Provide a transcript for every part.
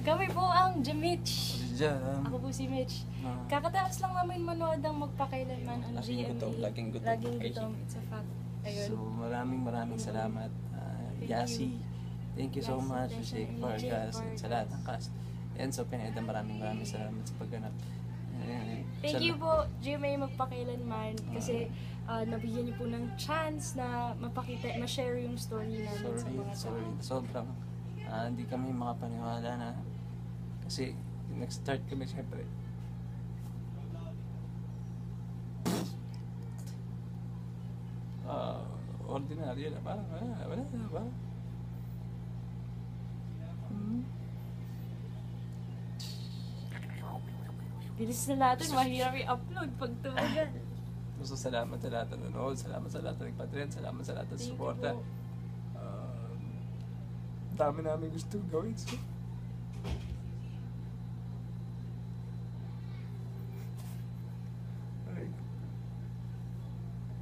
Kami po ang Jamich. Diyan. Ako po si Mitch. Kakataas lang namin manood ang magpakailanman ang GMA. Laging gutom. It's a fact. Ayun. So, maraming salamat. Yasi, thank you so Yasi, much. Tasha, Shake and Vargas, Jake and sa lahat ng cast. And so, Pineda, maraming salamat sa pagganap. Thank you po, GMA magpakailanman. Kasi nabigyan niyo po ng chance na mapakita, ma-share yung story namin sa mga tao. Sobrang hindi kami makapaniwala na kasi nag-start kami siyempre ordinaryo na parang wala na ba? Bilis na natin, mahirap i-upload pag tumagal. So, salamat sa lahat ng nanonood, salamat sa lahat ng nagpatren, salamat sa lahat ng suporta. Dami namin gusto gawin. So, ay,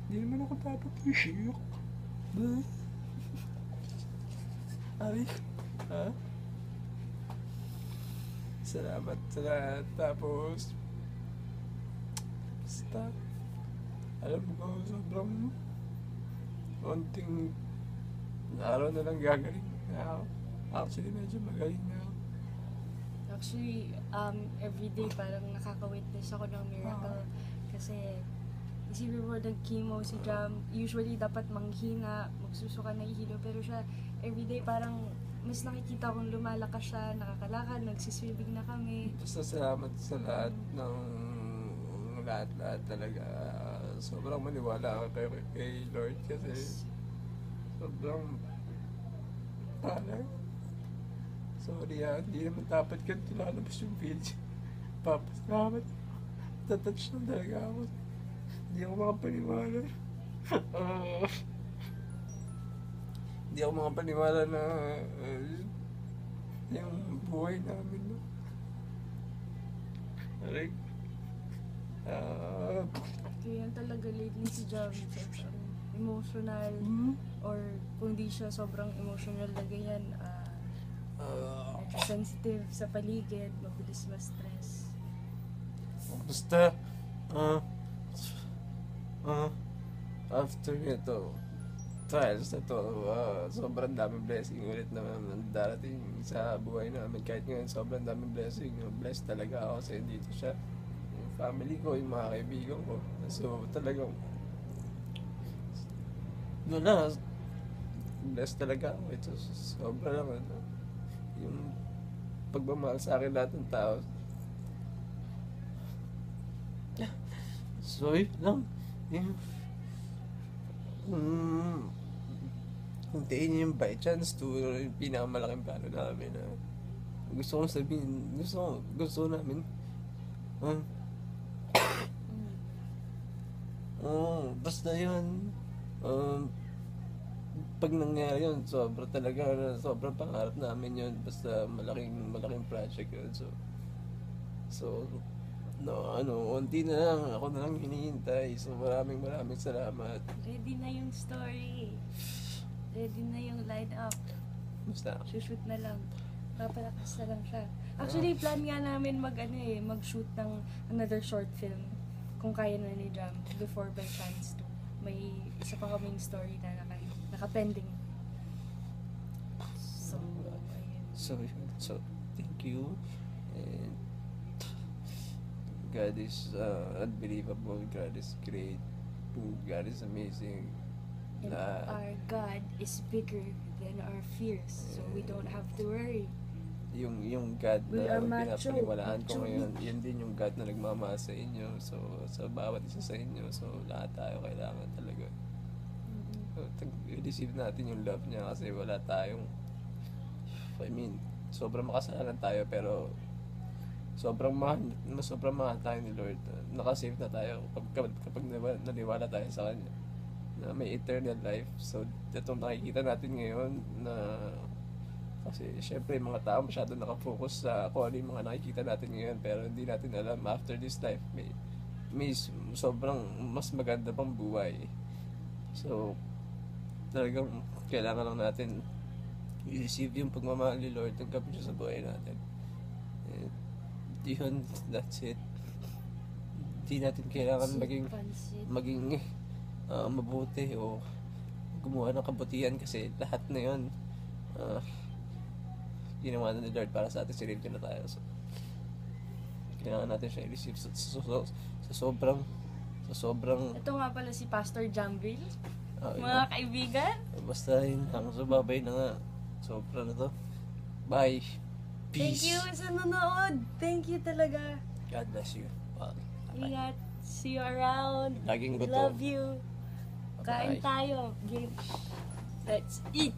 hindi naman ako dapat i-shock. Ay, ha? Salamat sa lahat. Tapos, basta, alam ko, sobrang konting araw na lang gagaling na ako. Actually, medyo magaling na ako. Actually, everyday parang nakaka-witness ako ng miracle. Kasi, isipin mo, nag-chemo si Jam, usually dapat manghina, magsusuka na ihilo, pero siya, everyday parang mas nakikita kong lumalakas siya, nakakalakad, nagsiswimming na kami. Basta salamat sa lahat ng lahat talaga. Sobrang maniwala ako kay Lord kasi sobrang parang sorry hindi naman dapat ganito lalabas yung video. Papasalamat. Tatouch na talaga ako. Hindi ako makapaniwala. Hindi ako makapaniwala na yung buhay namin. No? Like, kaya talaga lately si Jam, emotional, or kung di siya sobrang emotional na ganyan, sensitive sa paligid, mabilis ma-stress. Basta, after ito, trials na to, sobrang daming blessing ulit naman darating sa buhay namin. Kahit ngayon, sobrang daming blessing. Blessed talaga ako kasi dito siya. Yung family ko, yung mga kaibigan ko. So, talagang, blessed talaga ako. Ito, sobra naman. Yung pagmamahal sa akin lahat ng tao. So, yun lang. Hintayin niyo yung by chance to yung pinakamalaking plano namin. Gusto kong sabihin, gusto namin. Basta yun. Pag nangyari yun, sobrang pangarap namin yun. Basta malaking project yun. So, unti na lang. Ako na lang hinihintay. So, maraming salamat. Ready na yung story. Ready na yung line up. Basta. Shoot na lang. Papalakas na lang siya. Actually, plan nga namin mag-shoot ng another short film. Kung kaya na ni Jam. Before by chance to. May isa pa kaming story na naka-pending. So, ayun. So, thank you. And God is unbelievable. God is great. God is amazing. And our God is bigger than our fears. So we don't have to worry. Yung God na pinapaniwalaan ko ngayon, macho. yun din yung God na nagmamahal sa inyo. So, sa bawat isa sa inyo. So, lahat tayo kailangan talaga. Receive natin yung love niya kasi wala tayong sobrang makasalanan tayo pero sobrang mahal tayo ni Lord. Nakasave na tayo kapag naniwala tayo sa Kanya na may eternal life. So, itong nakikita natin ngayon na kasi syempre mga tao masyado nakafocus sa kung ano yung mga nakikita natin ngayon pero hindi natin alam after this life may sobrang mas maganda pang buhay. So, talagang kailangan lang natin i-receive yung pagmamahal ni Lord ng kapit sa buhay natin. yun, that's it. Hindi natin kailangan Pansit. maging mabuti o gumawa ng kabutihan kasi lahat na yun ginawa na ni Lord para sa atin, sinave na tayo. So, kailangan natin siya i-receive sa sobrang Ito nga pala si Pastor Jamville. yun Mga kaibigan. basta yun lang, so babay na nga, sobra na to, bye, Thank peace, you sa nanonood. Thank you talaga. God bless you. Ingat. See you around. Laging We gutom. love you. Kain Bye. tayo. Game. Let's eat.